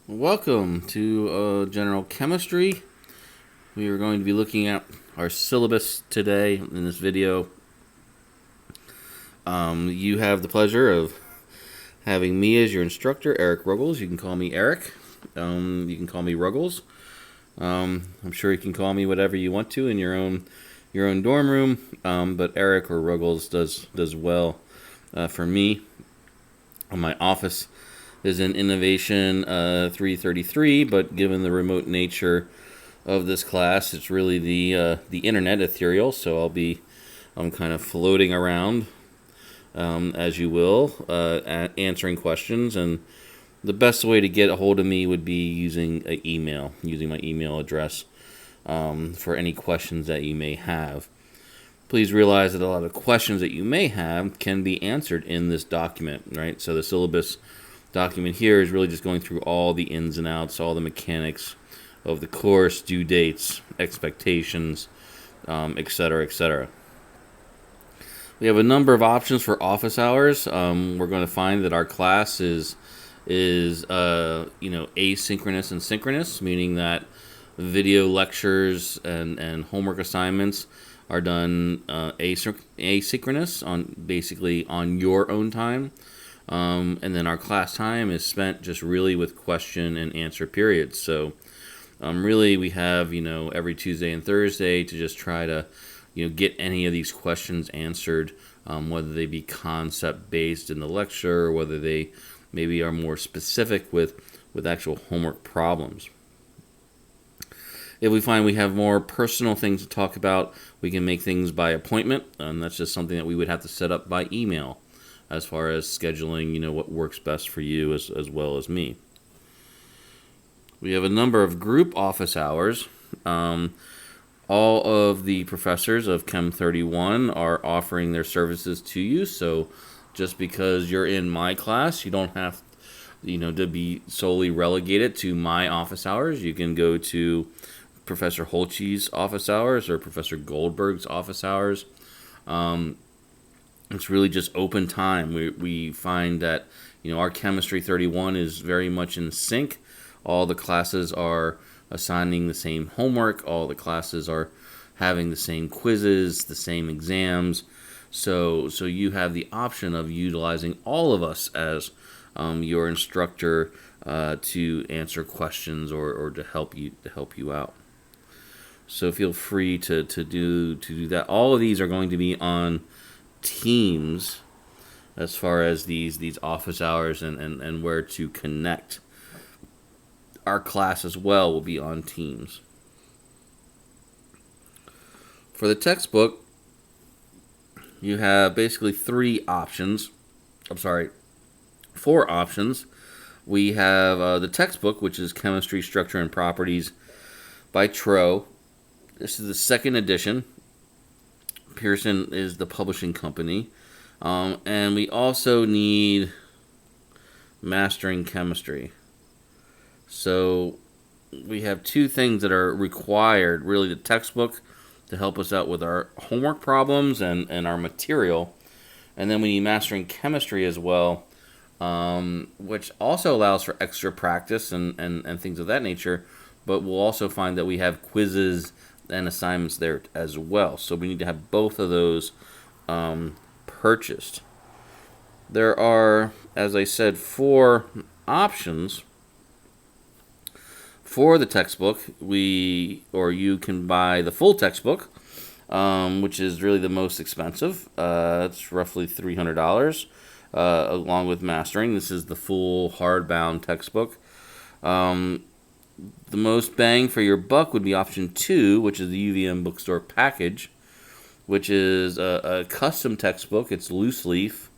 Welcome to General Chemistry. We are going to be looking at our syllabus today in this video. You have the pleasure of having me as your instructor, Eric Ruggles. You can call me Eric. You can call me Ruggles. I'm sure you can call me whatever you want to in your own dorm room, but Eric or Ruggles does well for me. My office is in Innovation 333, but given the remote nature of this class, it's really the internet ethereal. So I'm kind of floating around, as you will, answering questions. And the best way to get a hold of me would be using my email address for any questions that you may have. Please realize that a lot of questions that you may have can be answered in this document, right? So the syllabus document here is really just going through all the ins and outs, all the mechanics of the course, due dates, expectations, etc., etc. We have a number of options for office hours. We're going to find that our class is asynchronous and synchronous, meaning that video lectures and homework assignments are done asynchronous on your own time. And then our class time is spent just really with question and answer periods. So really we have, every Tuesday and Thursday to just try to, get any of these questions answered, whether they be concept-based in the lecture or whether they maybe are more specific with actual homework problems. If we find we have more personal things to talk about, we can make things by appointment, and that's just something that we would have to set up by email, as far as scheduling, what works best for you as well as me. We have a number of group office hours. All of the professors of Chem31 are offering their services to you, so just because you're in my class, you don't have to be solely relegated to my office hours. You can go to Professor Holtsche's office hours or Professor Goldberg's office hours. It's really just open time. We find that our Chemistry 31 is very much in sync. All the classes are assigning the same homework. All the classes are having the same quizzes, the same exams. So you have the option of utilizing all of us as your instructor to answer questions or to help you out. So feel free to do that. All of these are going to be on Teams as far as these office hours and where to connect. Our class as well will be on Teams. For the textbook, you have basically 4 options. We have the textbook, which is Chemistry, Structure, and Properties by Tro. This is the 2nd edition. Pearson is the publishing company. And we also need Mastering Chemistry. So we have 2 things that are required. Really, the textbook to help us out with our homework problems and our material. And then we need Mastering Chemistry as well, which also allows for extra practice and things of that nature. But we'll also find that we have quizzes and assignments there as well. So we need to have both of those purchased. There are, as I said, 4 options for the textbook. You can buy the full textbook, which is really the most expensive. It's roughly $300, along with mastering. This is the full hardbound textbook. The most bang for your buck would be option 2, which is the UVM bookstore package, which is a custom textbook. It's loose leaf,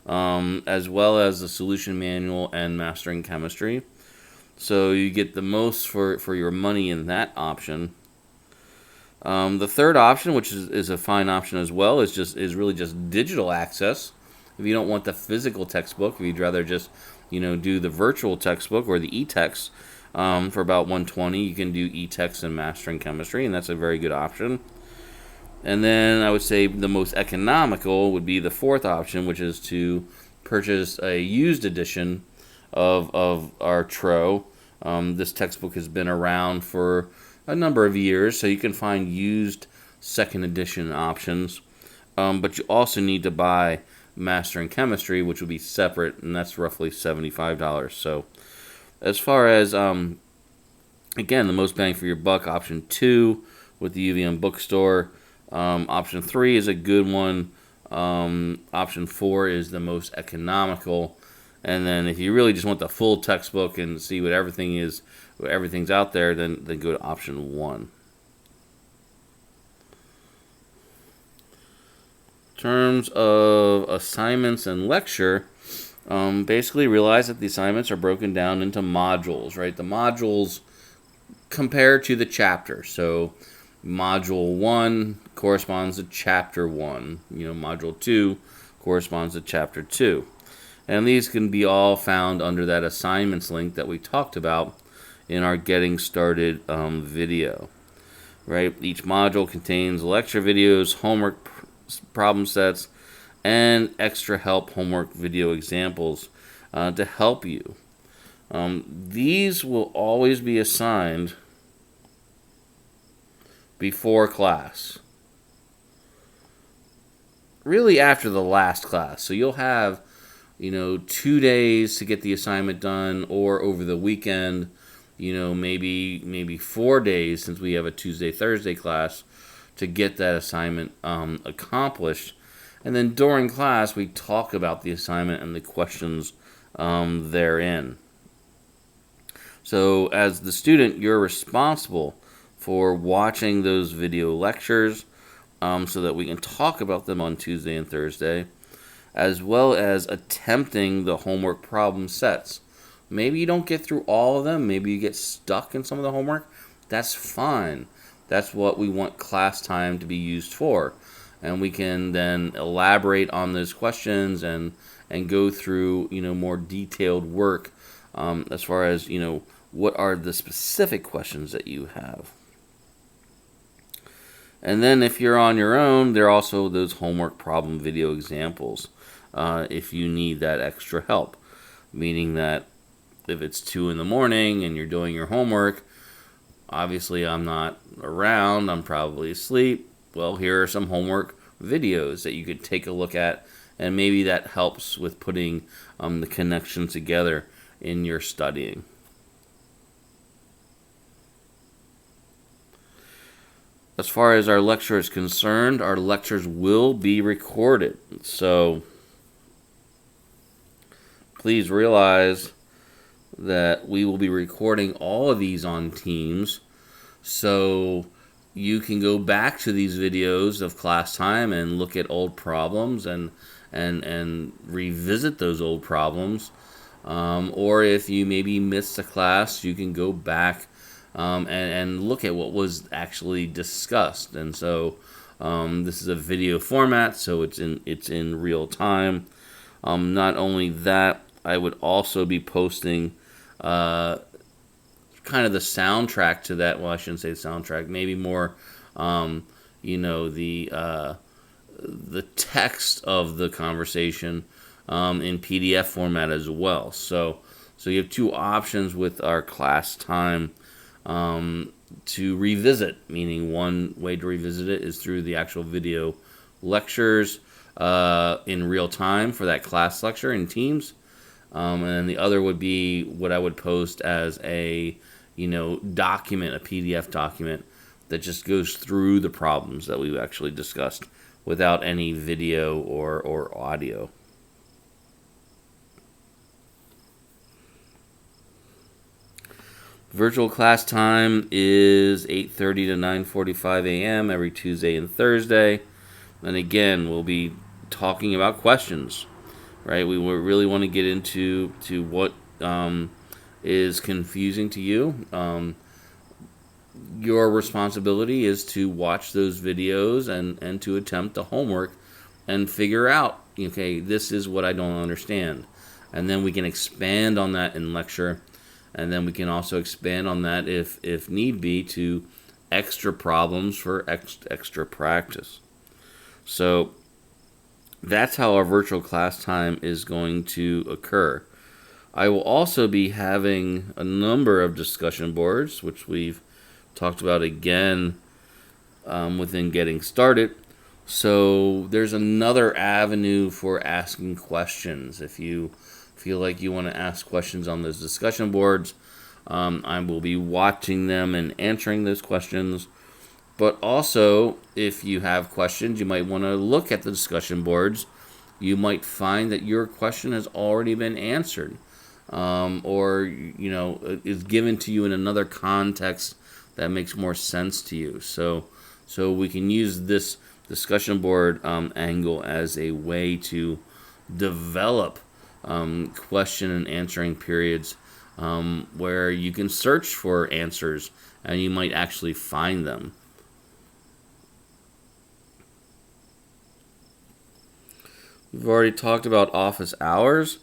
as well as the solution manual and Mastering Chemistry. So you get the most for your money in that option. The 3rd option, which is a fine option as well, is really just digital access. If you don't want the physical textbook, if you'd rather just do the virtual textbook or the e-text, for about $120, you can do e-text and Mastering Chemistry, and that's a very good option. And then I would say the most economical would be the 4th option, which is to purchase a used edition of our Tro, This textbook has been around for a number of years, so you can find used second edition options. But you also need to buy Mastering Chemistry, which will be separate, and that's roughly $75. So as far as, again, the most bang for your buck, option 2 with the UVM bookstore. Option 3 is a good one. Option 4 is the most economical. And then if you really just want the full textbook and see what everything is, what everything's out there, then go to option 1. In terms of assignments and lecture, basically realize that the assignments are broken down into modules, right? The modules compare to the chapter. So module 1 corresponds to chapter 1. Module 2 corresponds to chapter 2. And these can be all found under that assignments link that we talked about in our Getting Started video. Right? Each module contains lecture videos, homework problem sets, and extra help homework video examples to help you. These will always be assigned before class. Really after the last class. So you'll have 2 days to get the assignment done, or over the weekend, maybe 4 days, since we have a Tuesday, Thursday class, to get that assignment accomplished. And then during class, we talk about the assignment and the questions therein. So as the student, you're responsible for watching those video lectures so that we can talk about them on Tuesday and Thursday, as well as attempting the homework problem sets. Maybe you don't get through all of them. Maybe you get stuck in some of the homework. That's fine. That's what we want class time to be used for. And we can then elaborate on those questions and go through, more detailed work as far as, what are the specific questions that you have. And then if you're on your own, there are also those homework problem video examples. If you need that extra help, meaning that if it's 2 in the morning and you're doing your homework, obviously I'm not around, I'm probably asleep. Well, here are some homework videos that you could take a look at, and maybe that helps with putting the connections together in your studying. As far as our lecture is concerned, our lectures will be recorded. So please realize that we will be recording all of these on Teams, so you can go back to these videos of class time and look at old problems and revisit those old problems. Or if you maybe missed a class, you can go back and look at what was actually discussed. And so this is a video format, so it's in real time. Not only that, I would also be posting kind of the soundtrack to that. Well, I shouldn't say soundtrack. Maybe more, the text of the conversation in PDF format as well. So you have 2 options with our class time to revisit. Meaning, one way to revisit it is through the actual video lectures in real time for that class lecture in Teams. And then the other would be what I would post as a, document, a PDF document that just goes through the problems that we've actually discussed without any video or audio. Virtual class time is 8:30 to 9:45 a.m. every Tuesday and Thursday. And again, we'll be talking about questions. Right, we really want to get into what is confusing to you. Your responsibility is to watch those videos and to attempt the homework and figure out, okay, this is what I don't understand. And then we can expand on that in lecture, and then we can also expand on that if need be to extra problems for extra practice. So that's how our virtual class time is going to occur. I will also be having a number of discussion boards, which we've talked about again within Getting Started. So there's another avenue for asking questions. If you feel like you want to ask questions on those discussion boards, I will be watching them and answering those questions. But also, if you have questions, you might want to look at the discussion boards. You might find that your question has already been answered, or is given to you in another context that makes more sense to you. So we can use this discussion board angle as a way to develop question and answering periods where you can search for answers and you might actually find them. We've already talked about office hours.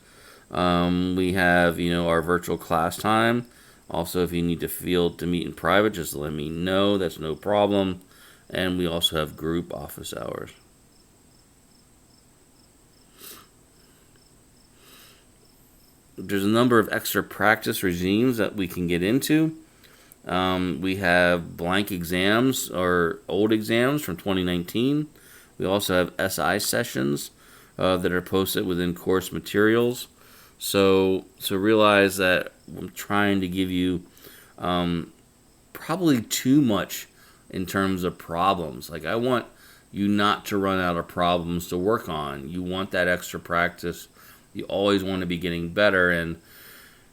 We have, our virtual class time. Also, if you need to meet in private, just let me know. That's no problem. And we also have group office hours. There's a number of extra practice regimes that we can get into. We have blank exams or old exams from 2019. We also have SI sessions that are posted within course materials. So realize that I'm trying to give you probably too much in terms of problems. Like, I want you not to run out of problems to work on. You want that extra practice. You always want to be getting better. And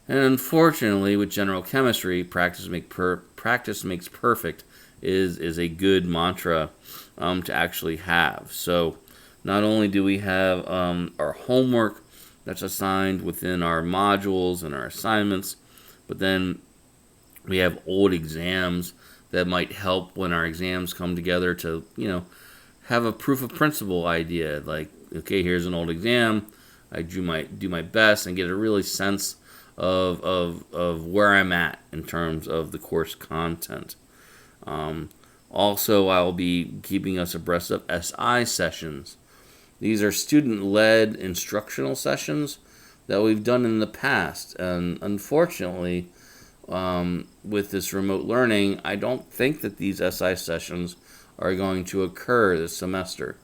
unfortunately, with general chemistry, practice makes perfect is a good mantra to actually have. So not only do we have our homework that's assigned within our modules and our assignments, but then we have old exams that might help when our exams come together to, have a proof of principle idea. Like, okay, here's an old exam. I do my best and get a really sense of where I'm at in terms of the course content. Also, I'll be keeping us abreast of SI sessions. These are student-led instructional sessions that we've done in the past. And unfortunately, with this remote learning, I don't think that these SI sessions are going to occur this semester.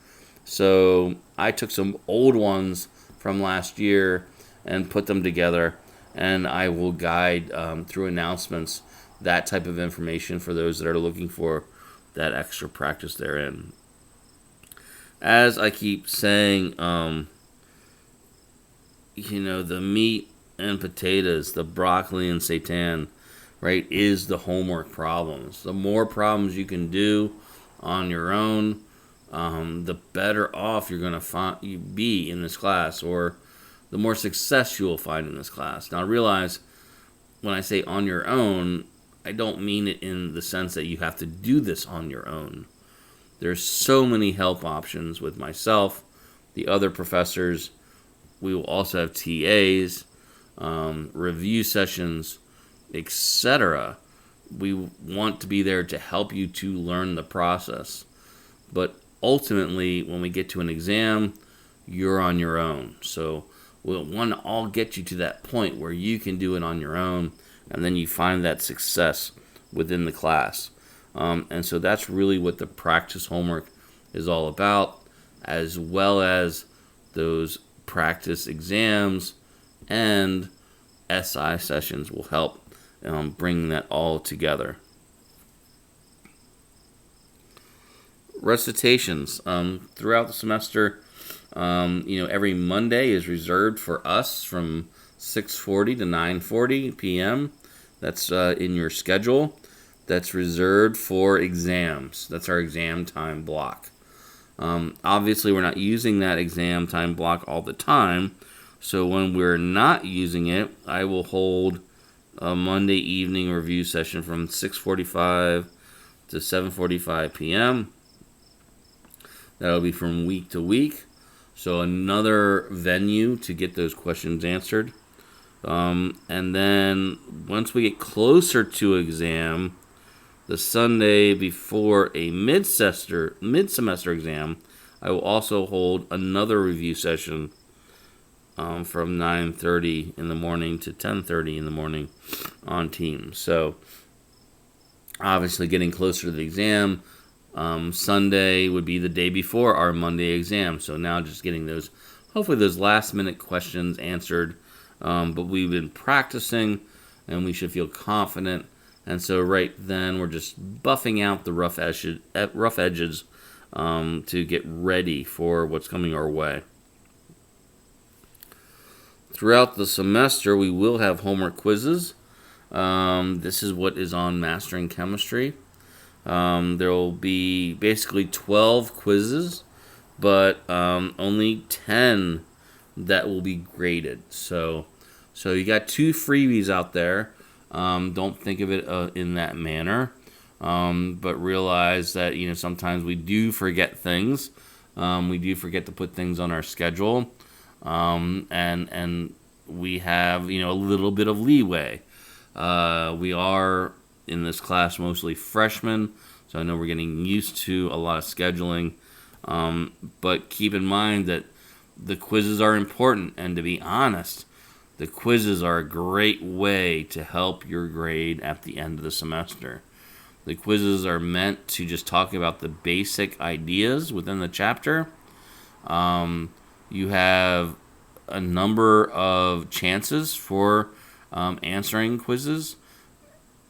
So I took some old ones from last year and put them together, and I will guide through announcements that type of information for those that are looking for that extra practice therein. As I keep saying, the meat and potatoes, the broccoli and seitan, right, is the homework problems. The more problems you can do on your own, the better off you're going to be in this class, or the more success you will find in this class. Now, realize when I say on your own, I don't mean it in the sense that you have to do this on your own. There's so many help options with myself, the other professors. We will also have TAs, review sessions, etc. We want to be there to help you to learn the process. But ultimately, when we get to an exam, you're on your own. So we'll want to all get you to that point where you can do it on your own, and then you find that success within the class. And so that's really what the practice homework is all about, as well as those practice exams and SI sessions will help bring that all together. Recitations. Throughout the semester, every Monday is reserved for us from 6:40 to 9:40 p.m. That's in your schedule. That's reserved for exams. That's our exam time block. Obviously, we're not using that exam time block all the time. So when we're not using it, I will hold a Monday evening review session from 6:45 to 7:45 p.m. That'll be from week to week. So another venue to get those questions answered. And then once we get closer to exam, the Sunday before a mid-semester exam, I will also hold another review session from 9:30 in the morning to 10:30 in the morning on Teams. So obviously getting closer to the exam, Sunday would be the day before our Monday exam. So now just getting those, hopefully those last minute questions answered. But we've been practicing and we should feel confident. And so right then we're just buffing out the rough edges to get ready for what's coming our way. Throughout the semester, we will have homework quizzes. This is what is on Mastering Chemistry. There will be basically 12 quizzes, but only 10 that will be graded. So you got 2 freebies out there. Don't think of it in that manner, but realize that sometimes we do forget things. We do forget to put things on our schedule, and we have a little bit of leeway. We are in this class mostly freshmen, so I know we're getting used to a lot of scheduling. But keep in mind that the quizzes are important, and to be honest, the quizzes are a great way to help your grade at the end of the semester. The quizzes are meant to just talk about the basic ideas within the chapter. You have a number of chances for answering quizzes,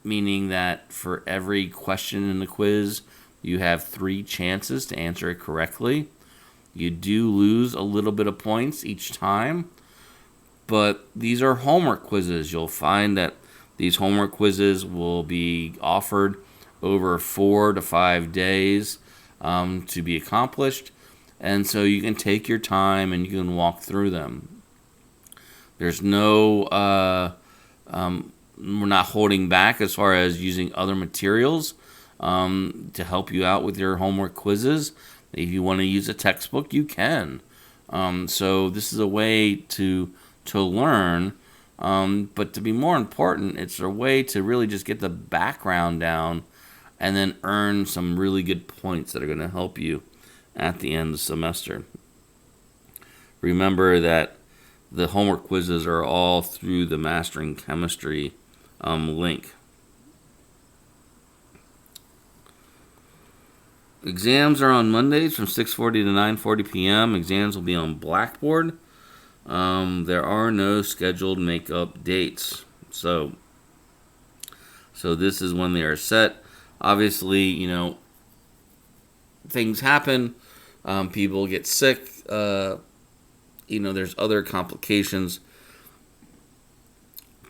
meaning that for every question in the quiz, you have 3 chances to answer it correctly. You do lose a little bit of points each time, but these are homework quizzes. You'll find that these homework quizzes will be offered over 4 to 5 days to be accomplished, and so you can take your time and you can walk through them. There's no we're not holding back as far as using other materials to help you out with your homework quizzes. If you want to use a textbook, you can. So this is a way to learn, but to be more important, it's a way to really just get the background down and then earn some really good points that are going to help you at the end of the semester. Remember that the homework quizzes are all through the Mastering Chemistry link. Exams are on Mondays from 6:40 to 9:40 p.m. Exams will be on Blackboard. There are no scheduled makeup dates. So this is when they are set. Obviously, things happen. People get sick. There's other complications.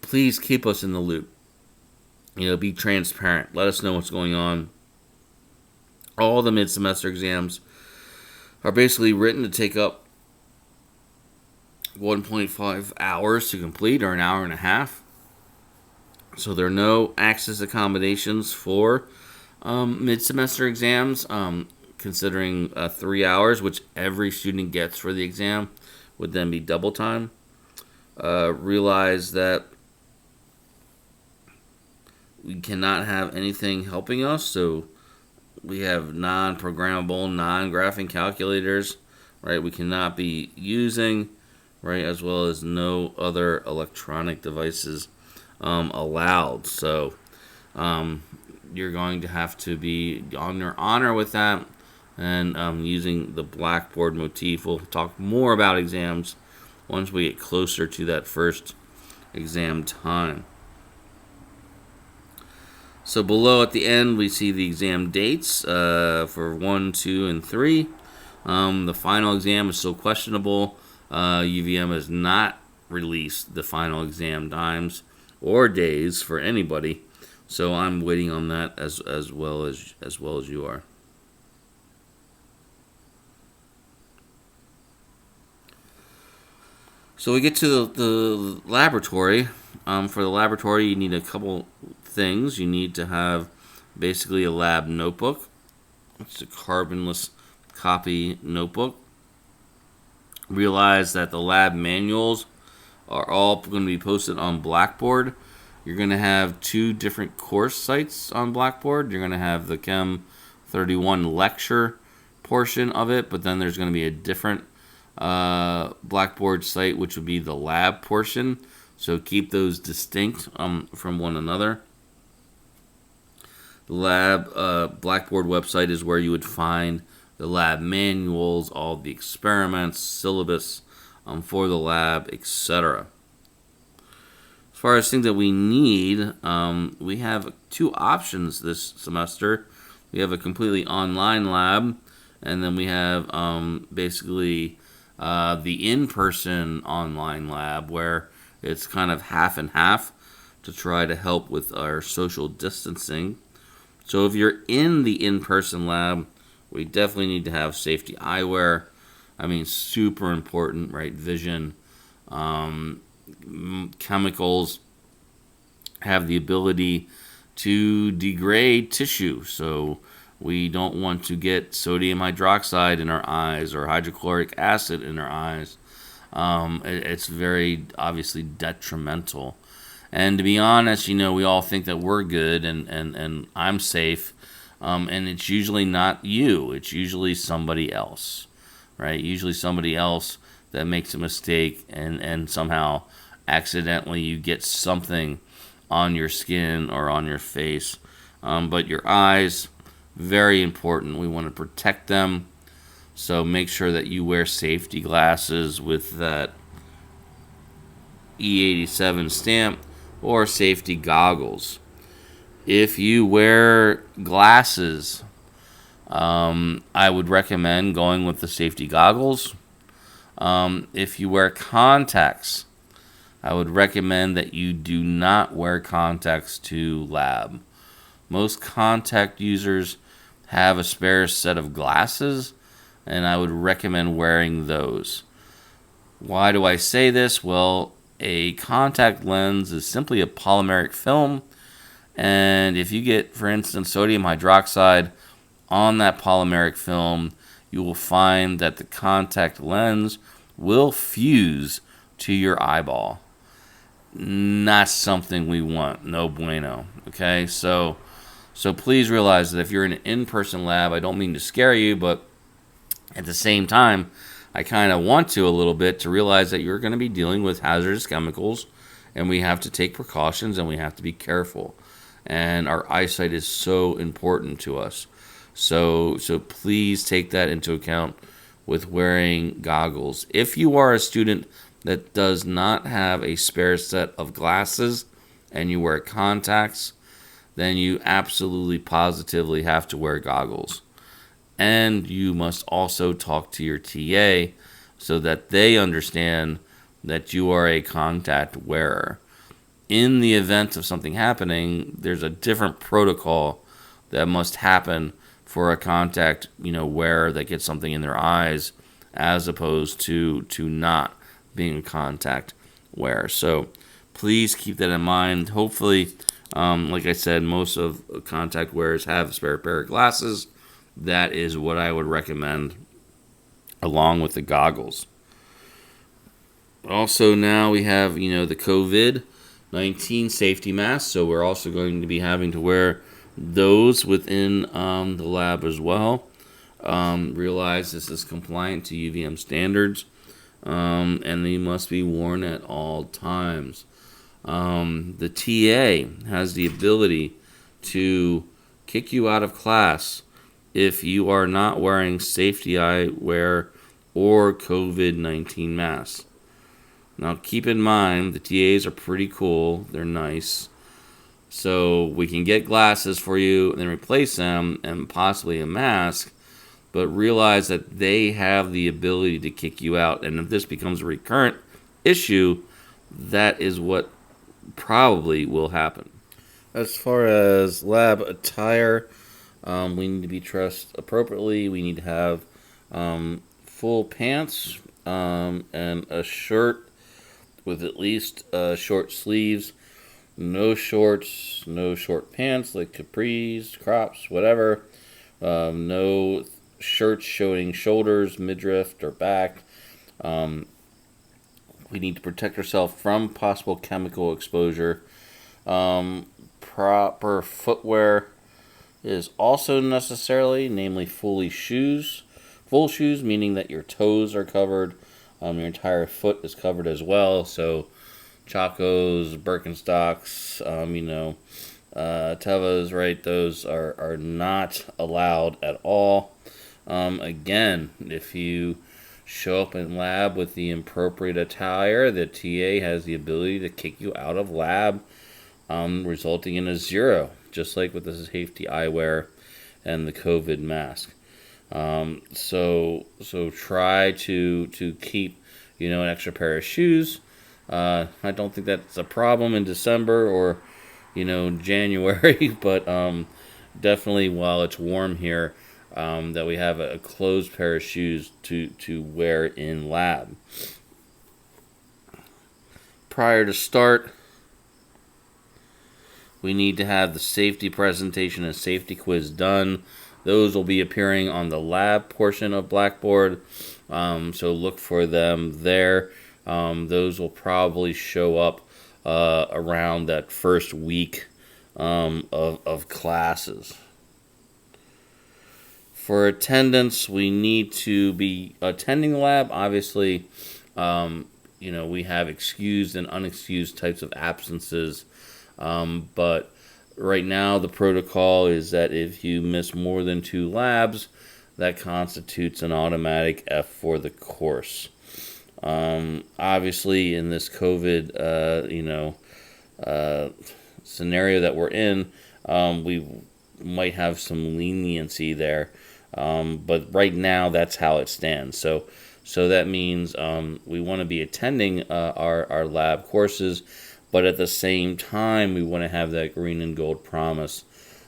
Please keep us in the loop. Be transparent. Let us know what's going on. All the mid-semester exams are basically written to take up 1.5 hours to complete, or an hour and a half. So there are no access accommodations for mid-semester exams, considering 3 hours, which every student gets for the exam, would then be double time. Realize that we cannot have anything helping us, so we have non-programmable, non-graphing calculators, right? We cannot be using, right, as well as no other electronic devices allowed. So you're going to have to be on your honor with that, and using the Blackboard motif. We'll talk more about exams once we get closer to that first exam time. So below at the end, we see the exam dates for 1, 2, and 3. The final exam is still questionable. UVM has not released the final exam times or days for anybody, so I'm waiting on that as well as you are. So we get to the laboratory. For the laboratory, you need a couple things. You need to have basically a lab notebook. It's a carbonless copy notebook. Realize that the lab manuals are all going to be posted on Blackboard. You're going to have 2 different course sites on Blackboard. You're going to have the Chem31 lecture portion of it, but then there's going to be a different Blackboard site, which would be the lab portion. So keep those distinct from one another. The lab Blackboard website is where you would find the lab manuals, all the experiments, syllabus for the lab, etc. As far as things that we need, we have two options this semester. We have a completely online lab, and then we have basically the in-person online lab, where it's kind of half and half to try to help with our social distancing. So if you're in the in-person lab, we definitely need to have safety eyewear. I mean, super important, right? Vision. Chemicals have the ability to degrade tissue, so we don't want to get sodium hydroxide in our eyes or hydrochloric acid in our eyes. It's very obviously detrimental. And to be honest, we all think that we're good and I'm safe, and it's usually not you. It's usually somebody else, right? Usually somebody else that makes a mistake and somehow accidentally you get something on your skin or on your face. But your eyes, very important. We want to protect them. So make sure that you wear safety glasses with that E87 stamp, or safety goggles. If you wear glasses, I would recommend going with the safety goggles. If you wear contacts, I would recommend that you do not wear contacts to lab. Most contact users have a spare set of glasses, and I would recommend wearing those. Why do I say this? Well, a contact lens is simply a polymeric film, and if you get, for instance, sodium hydroxide on that polymeric film, you will find that the contact lens will fuse to your eyeball. Not something we want. No bueno. Okay, so please realize that if you're in an in-person lab, I don't mean to scare you, but at the same time, I kind of want to a little bit to realize that you're going to be dealing with hazardous chemicals, and we have to take precautions and we have to be careful. And our eyesight is so important to us. So please take that into account with wearing goggles. If you are a student that does not have a spare set of glasses and you wear contacts, then you absolutely positively have to wear goggles. And you must also talk to your TA so that they understand that you are a contact wearer. In the event of something happening, there's a different protocol that must happen for a contact, wearer that gets something in their eyes, as opposed to not being a contact wearer. So please keep that in mind. Hopefully, like I said, most of contact wearers have a spare pair of glasses. That is what I would recommend, along with the goggles. Also, now we have, the COVID-19 safety masks, so we're also going to be having to wear those within the lab as well. Realize this is compliant to UVM standards, and they must be worn at all times. The TA has the ability to kick you out of class if you are not wearing safety eyewear or COVID-19 masks. Now keep in mind, the TAs are pretty cool. They're nice. So we can get glasses for you and then replace them and possibly a mask, but realize that they have the ability to kick you out. And if this becomes a recurrent issue, that is what probably will happen. As far as lab attire, we need to be dressed appropriately. We need to have full pants and a shirt with at least short sleeves. No shorts, no short pants like capris, crops, whatever. No shirts showing shoulders, midriff, or back. We need to protect ourselves from possible chemical exposure. Proper footwear is also necessary, namely full full shoes, meaning that your toes are covered. Your entire foot is covered as well. So Chacos, Birkenstocks, Tevas, right? Those are not allowed at all. Again, if you show up in lab with the appropriate attire, the TA has the ability to kick you out of lab, resulting in a 0, just like with the safety eyewear and the COVID mask. So try to keep, an extra pair of shoes. I don't think that's a problem in December or, January, but definitely while it's warm here, that we have a closed pair of shoes to wear in lab. Prior to start, we need to have the safety presentation and safety quiz done. Those will be appearing on the lab portion of Blackboard, so look for them there. Those will probably show up around that first week of classes. For attendance, we need to be attending the lab. Obviously, we have excused and unexcused types of absences, but right now the protocol is that if you miss more than 2 labs, that constitutes an automatic F for the course. Obviously, in this COVID, scenario that we're in, we might have some leniency there. But right now, that's how it stands. So that means we want to be attending our lab courses, but at the same time, we want to have that green and gold promise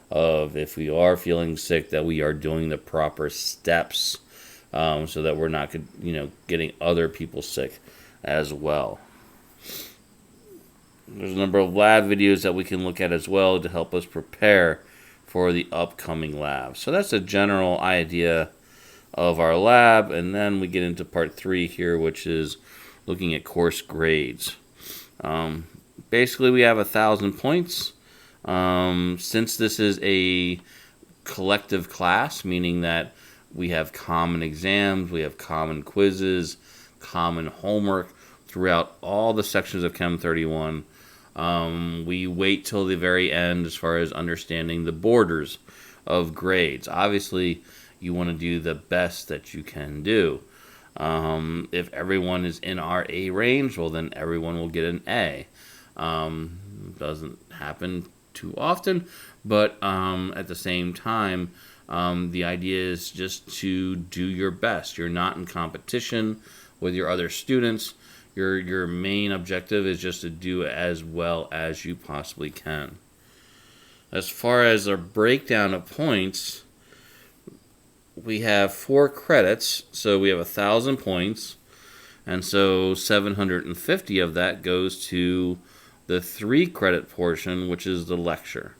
of if we are feeling sick, that we are doing the proper steps, so that we're not, getting other people sick as well. There's a number of lab videos that we can look at as well to help us prepare for the upcoming lab. So that's a general idea of our lab, and then we get into part 3 here, which is looking at course grades. Basically, we have 1,000 points. Since this is a collective class, meaning that we have common exams, we have common quizzes, common homework throughout all the sections of Chem31. We wait till the very end as far as understanding the borders of grades. Obviously, you want to do the best that you can do. If everyone is in our A range, well, then everyone will get an A. Doesn't happen too often, but at the same time, the idea is just to do your best. You're not in competition with your other students. Your main objective is just to do as well as you possibly can. As far as our breakdown of points, we have 4 credits, so we have 1,000 points, and so 750 of that goes to the 3 credit portion, which is the lecture.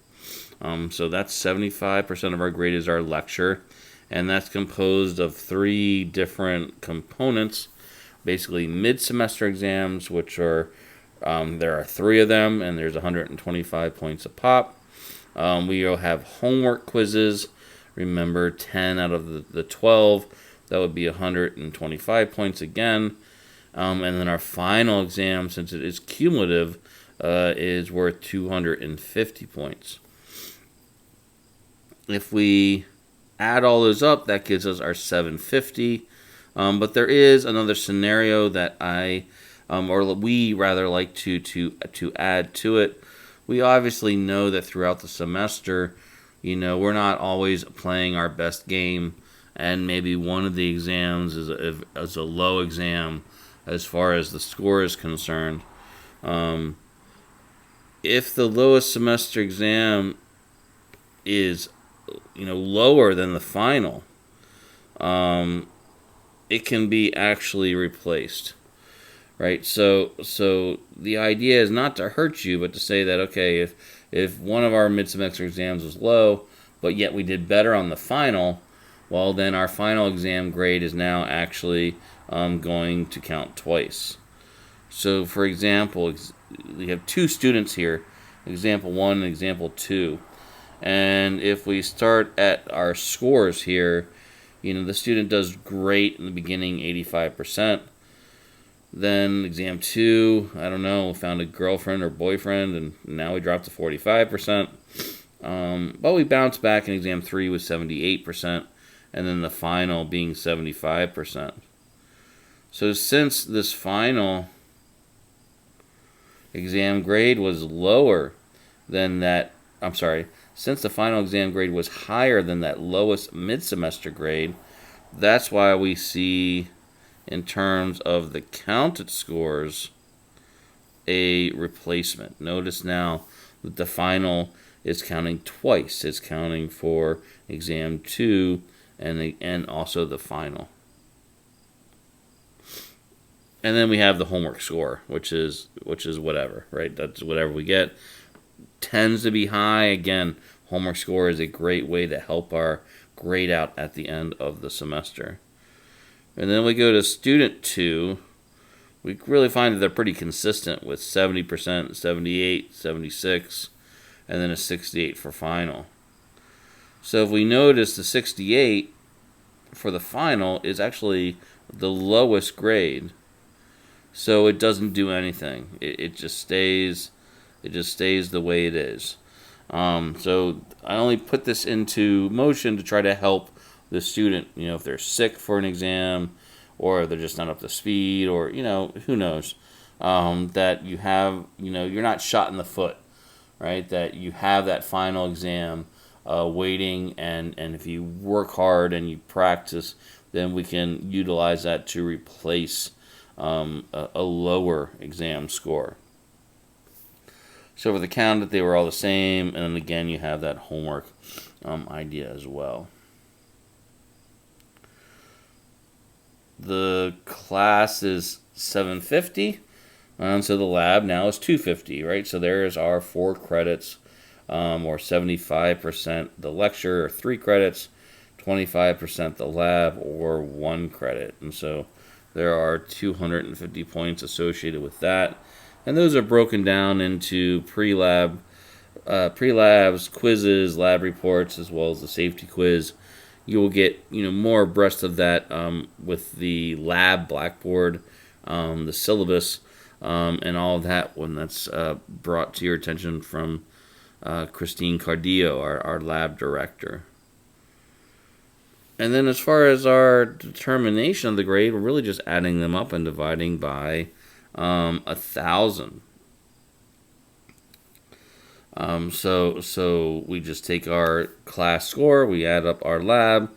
So that's 75% of our grade is our lecture, and that's composed of 3 different components. Basically, mid-semester exams, which are, there are 3 of them, and there's 125 points a pop. We will have homework quizzes. Remember, 10 out of the 12, that would be 125 points again. And then our final exam, since it is cumulative, is worth 250 points. If we add all those up, that gives us our 750. But there is another scenario that we rather like to add to it. We obviously know that throughout the semester, we're not always playing our best game, and maybe one of the exams is a low exam as far as the score is concerned. If the lowest semester exam is lower than the final, it can be actually replaced, right? So the idea is not to hurt you, but to say that, okay, if one of our mid-semester exams was low, but yet we did better on the final, well, then our final exam grade is now actually going to count twice. So, for example, we have 2 students here, example 1 and example 2. And if we start at our scores here, The student does great in the beginning, 85%. Then exam 2, I don't know, found a girlfriend or boyfriend, and now we dropped to 45%. But we bounced back in exam 3 with 78%, and then the final being 75%. So since this final exam grade was lower than that, since the final exam grade was higher than that lowest mid-semester grade, that's why we see, in terms of the counted scores, a replacement. Notice now that the final is counting twice. It's counting for exam 2 and also the final. And then we have the homework score, which is whatever, right? That's whatever we get. Tends to be high. Again, homework score is a great way to help our grade out at the end of the semester. And then we go to student 2. We really find that they're pretty consistent with 70%, 78, 76, and then a 68 for final. So if we notice, the 68 for the final is actually the lowest grade. So it doesn't do anything. It just stays. It just stays the way it is. So I only put this into motion to try to help the student. If they're sick for an exam, or they're just not up to speed, or who knows, that you have, you're not shot in the foot, right? That you have that final exam waiting, and if you work hard and you practice, then we can utilize that to replace a lower exam score. So for the count, they were all the same, and then again you have that homework idea as well. The class is 750, so the lab now is 250, right? So there's our 4 credits, or 75% the lecture, or 3 credits, 25% the lab, or 1 credit. And so there are 250 points associated with that. And those are broken down into pre-labs, quizzes, lab reports, as well as the safety quiz. You will get more abreast of that with the lab blackboard, the syllabus, and all of that when that's brought to your attention from Christine Cardillo, our lab director. And then as far as our determination of the grade, we're really just adding them up and dividing by 1,000. So we just take our class score, we add up our lab.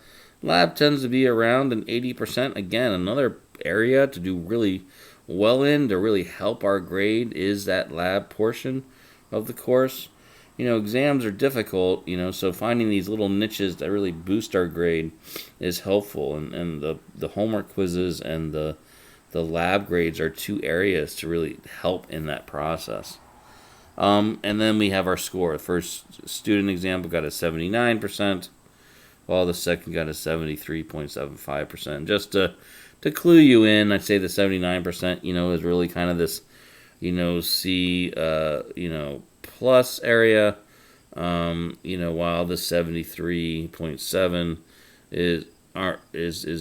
Lab tends to be around an 80%. Again, another area to do really well in, to really help our grade, is that lab portion of the course. Exams are difficult, so finding these little niches that really boost our grade is helpful. And the homework quizzes and the lab grades are 2 areas to really help in that process. And then we have our score. The first student example got a 79%, while the second got a 73.75%. Just to clue you in, I'd say the 79%, is really kind of this, C, plus area, while the 73.7 is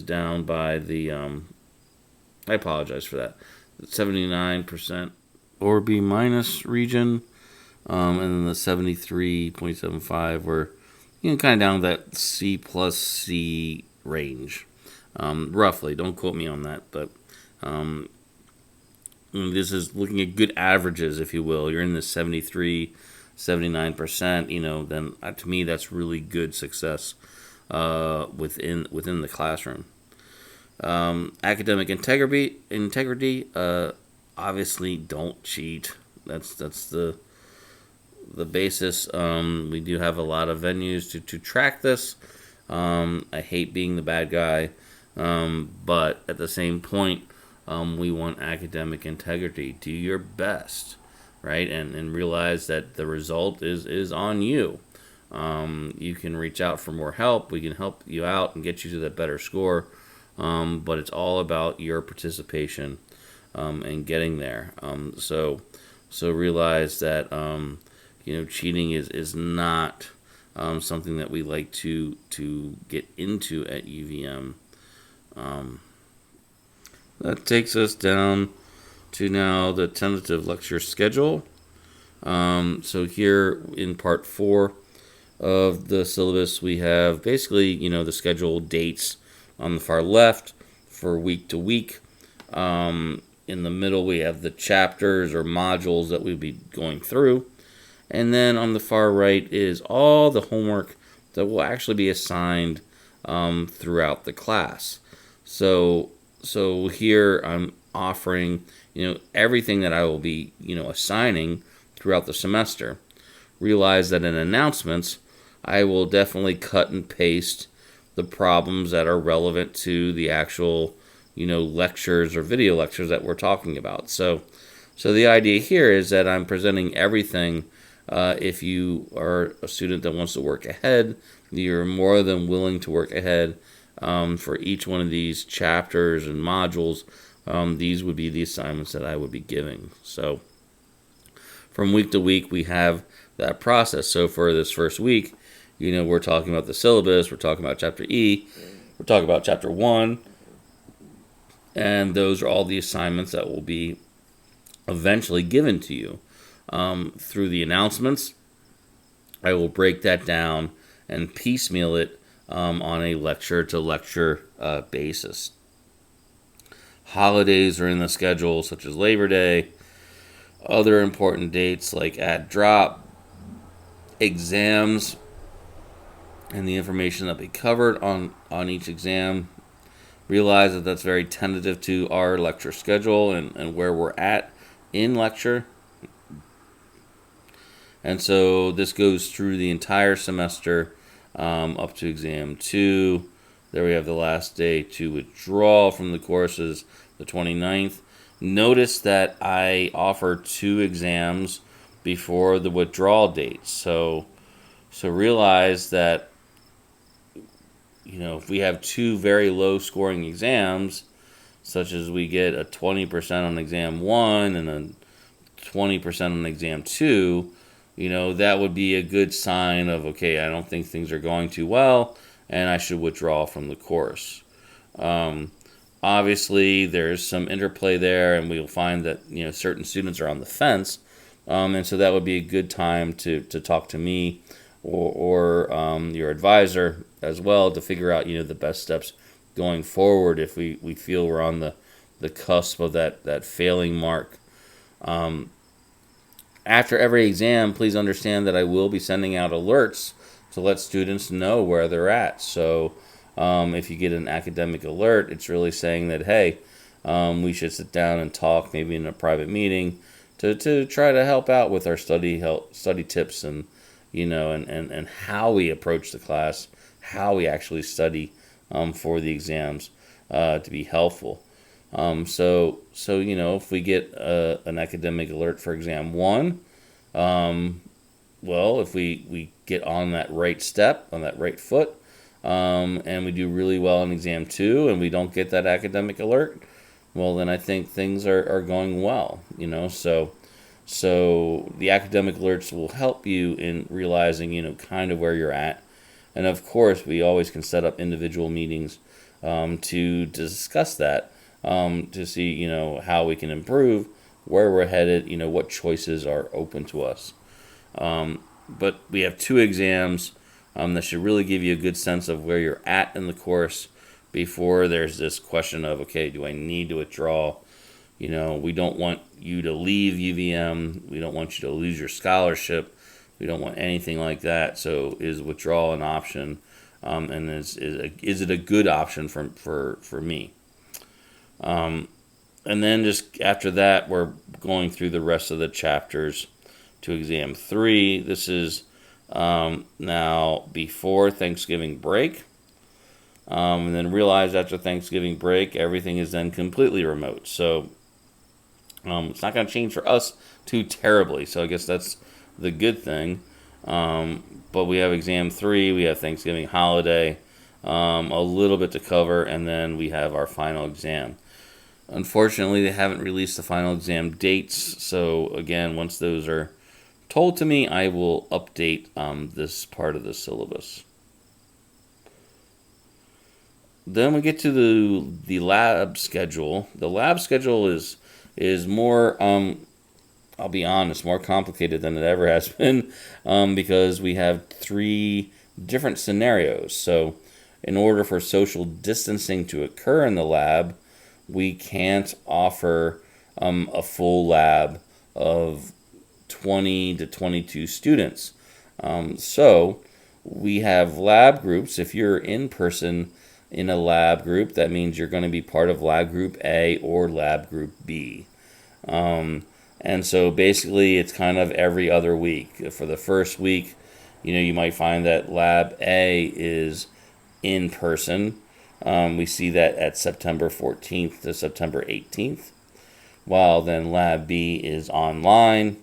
down by the, I apologize for that, 79% or B minus region, and then the 73.75 were kind of down that C plus C range, roughly. Don't quote me on that, but this is looking at good averages, if you will. You're in the 73, 79%, then to me that's really good success within the classroom. Academic integrity. Obviously, don't cheat. That's the basis. We do have a lot of venues to track this. I hate being the bad guy, but at the same point, we want academic integrity. Do your best, right? And realize that the result is on you. You can reach out for more help. We can help you out and get you to that better score. But it's all about your participation and getting there. So realize that cheating is not something that we like to get into at UVM. That takes us down to now the tentative lecture schedule. So here in part 4 of the syllabus, we have basically, the scheduled dates on the far left for week to week. In the middle, we have the chapters or modules that we'll be going through. And then on the far right is all the homework that will actually be assigned throughout the class. So here I'm offering, everything that I will be, assigning throughout the semester. Realize that in announcements, I will definitely cut and paste the problems that are relevant to the actual, lectures or video lectures that we're talking about. So the idea here is that I'm presenting everything. If you are a student that wants to work ahead, you're more than willing to work ahead for each one of these chapters and modules. These would be the assignments that I would be giving. So from week to week, we have that process. So for this first week, we're talking about the syllabus, we're talking about chapter E, we're talking about chapter 1, and those are all the assignments that will be eventually given to you. Through the announcements, I will break that down and piecemeal it on a lecture-to-lecture basis. Holidays are in the schedule, such as Labor Day, other important dates like add drop, exams, and the information that we covered on each exam. Realize that that's very tentative to our lecture schedule and where we're at in lecture. And so this goes through the entire semester up to exam 2. There we have the last day to withdraw from the courses, the 29th. Notice that I offer 2 exams before the withdrawal date. So realize that, if we have 2 very low scoring exams, such as we get a 20% on exam 1 and a 20% on exam 2, that would be a good sign of, okay, I don't think things are going too well, and I should withdraw from the course. Obviously, there's some interplay there, and we'll find that, certain students are on the fence, and so that would be a good time to talk to me or your advisor as well to figure out, the best steps going forward if we feel we're on the cusp of that failing mark. After every exam, please understand that I will be sending out alerts to let students know where they're at. So if you get an academic alert, it's really saying that, hey, we should sit down and talk maybe in a private meeting to try to help out with our study tips and, and how we approach the class, how we actually study for the exams to be helpful. So if we get an academic alert for exam 1, if we get on that right step, on that right foot, and we do really well in exam 2 and we don't get that academic alert, well, then I think things are going well, So the academic alerts will help you in realizing, kind of where you're at. And of course, we always can set up individual meetings to discuss that. To see, how we can improve, where we're headed, what choices are open to us. But we have 2 exams that should really give you a good sense of where you're at in the course before there's this question of, okay, do I need to withdraw? We don't want you to leave UVM. We don't want you to lose your scholarship. We don't want anything like that. So is withdrawal an option? And is it a good option for me? And then just after that, we're going through the rest of the chapters to exam 3. This is now before Thanksgiving break. And then realize after Thanksgiving break, everything is then completely remote. So it's not going to change for us too terribly. So I guess that's the good thing. But we have exam 3, we have Thanksgiving holiday, a little bit to cover, and then we have our final exam. Unfortunately, they haven't released the final exam dates, so again, once those are told to me, I will update this part of the syllabus. Then we get to the lab schedule. The lab schedule is more, I'll be honest, more complicated than it ever has been, because we have 3 different scenarios. So in order for social distancing to occur in the lab, we can't offer a full lab of 20 to 22 students. So we have lab groups. If you're in person in a lab group, that means you're going to be part of lab group A or lab group B. And so basically it's kind of every other week. For the first week, you might find that lab A is in person. We see that at September 14th to September 18th, while then lab B is online.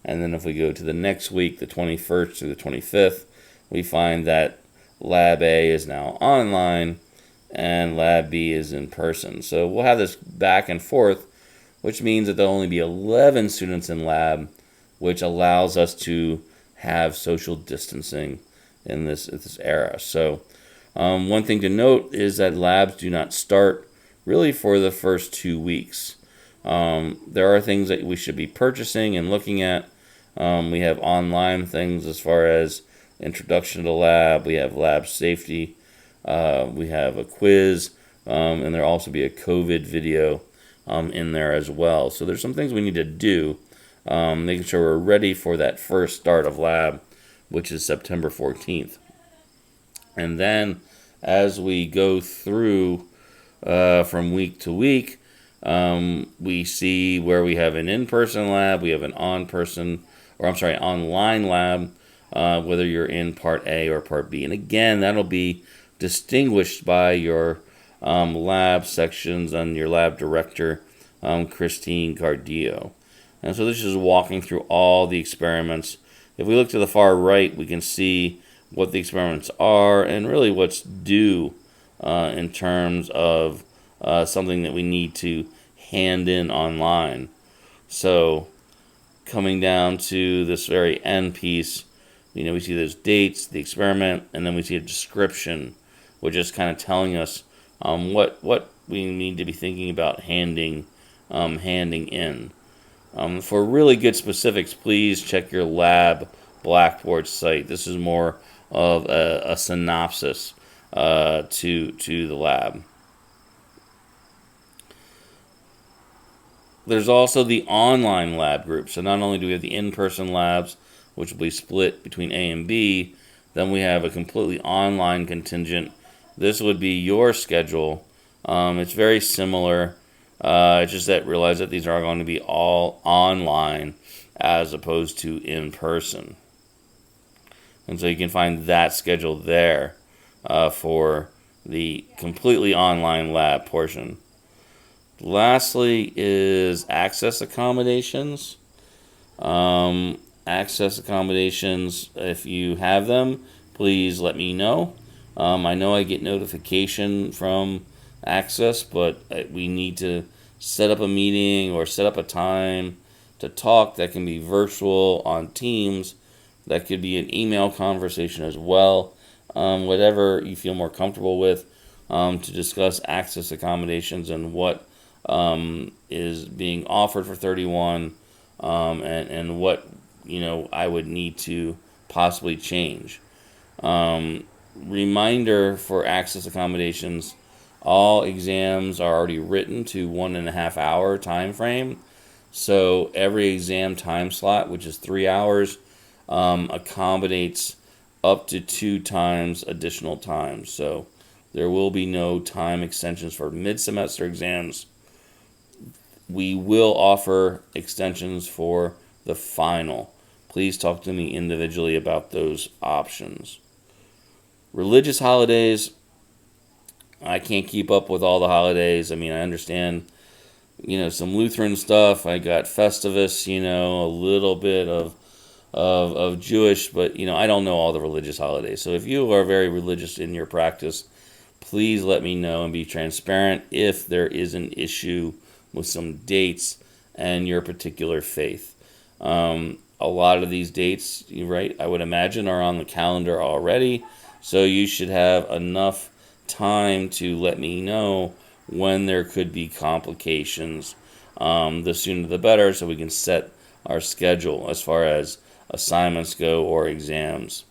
And then if we go to the next week, the 21st through the 25th, we find that lab A is now online and lab B is in person. So we'll have this back and forth, which means that there'll only be 11 students in lab, which allows us to have social distancing in this era. So one thing to note is that labs do not start really for the first 2 weeks. There are things that we should be purchasing and looking at. We have online things as far as introduction to the lab. We have lab safety. We have a quiz, and there'll also be a COVID video in there as well. So there's some things we need to do, making sure we're ready for that first start of lab, which is September 14th. And then as we go through from week to week, we see where we have an in-person lab, we have an online lab, whether you're in Part A or Part B. And again, that'll be distinguished by your lab sections and your lab director, Christine Gardillo. And so this is walking through all the experiments. If we look to the far right, we can see what the experiments are and really what's due in terms of something that we need to hand in online. So coming down to this very end piece, we see those dates, the experiment, and then we see a description, which is kind of telling us what we need to be thinking about handing in. For really good specifics, please check your lab Blackboard site. This is more of a synopsis to the lab. There's also the online lab group. So not only do we have the in-person labs, which will be split between A and B, then we have a completely online contingent. This would be your schedule. It's very similar. It's just that realize that these are going to be all online as opposed to in person. And so you can find that schedule there for the completely online lab portion. Lastly is access accommodations. Access accommodations, if you have them, please let me know. I know I get notification from Access, but we need to set up a meeting or set up a time to talk. That can be virtual on Teams. That could be an email conversation as well. Whatever you feel more comfortable with to discuss access accommodations and what is being offered for 31 and what I would need to possibly change. Reminder for access accommodations, all exams are already written to 1.5 hour time frame. So every exam time slot, which is 3 hours, accommodates up to 2 times additional time. So there will be no time extensions for mid-semester exams. We will offer extensions for the final. Please talk to me individually about those options. Religious holidays, I can't keep up with all the holidays. I mean, I understand, some Lutheran stuff. I got Festivus, a little bit of Jewish, but, I don't know all the religious holidays. So if you are very religious in your practice, please let me know and be transparent if there is an issue with some dates and your particular faith. a lot of these dates, right, I would imagine, are on the calendar already. So you should have enough time to let me know when there could be complications. The sooner the better, so we can set our schedule as far as assignments go or exams.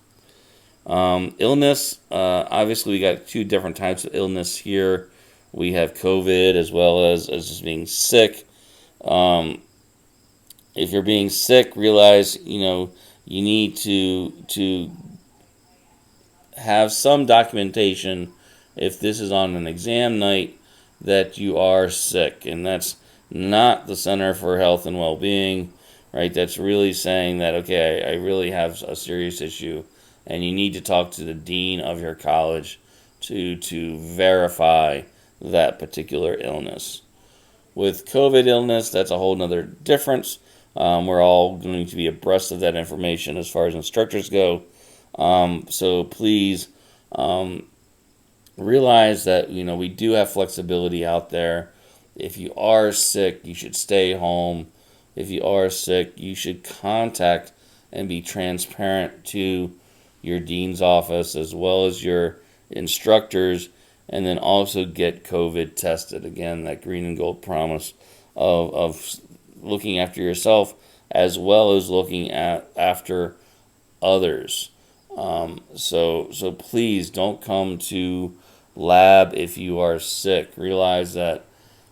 Illness, obviously we got two different types of illness here. We have COVID as well as just being sick. If you're being sick, realize, you need to have some documentation if this is on an exam night that you are sick. And that's not the Center for Health and Well-Being, right? That's really saying that, okay, I really have a serious issue, and you need to talk to the dean of your college to verify that particular illness. With COVID illness, that's a whole nother difference. We're all going to be abreast of that information as far as instructors go. So please realize that, we do have flexibility out there. If you are sick, you should stay home. If you are sick, you should contact and be transparent to your dean's office as well as your instructors, and then also get COVID tested. Again, that green and gold promise of looking after yourself as well as looking after others. So please don't come to lab if you are sick. Realize that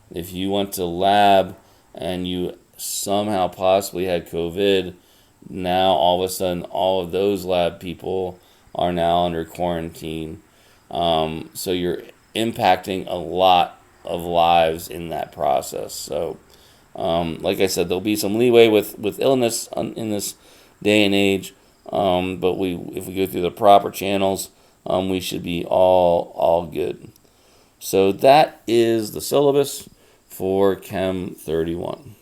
if you went to lab and you somehow possibly had COVID, now all of a sudden all of those lab people are now under quarantine. So you're impacting a lot of lives in that process. So like I said, there'll be some leeway with illness in this day and age, but if we go through the proper channels, we should be all good. So that is the syllabus for Chem 31.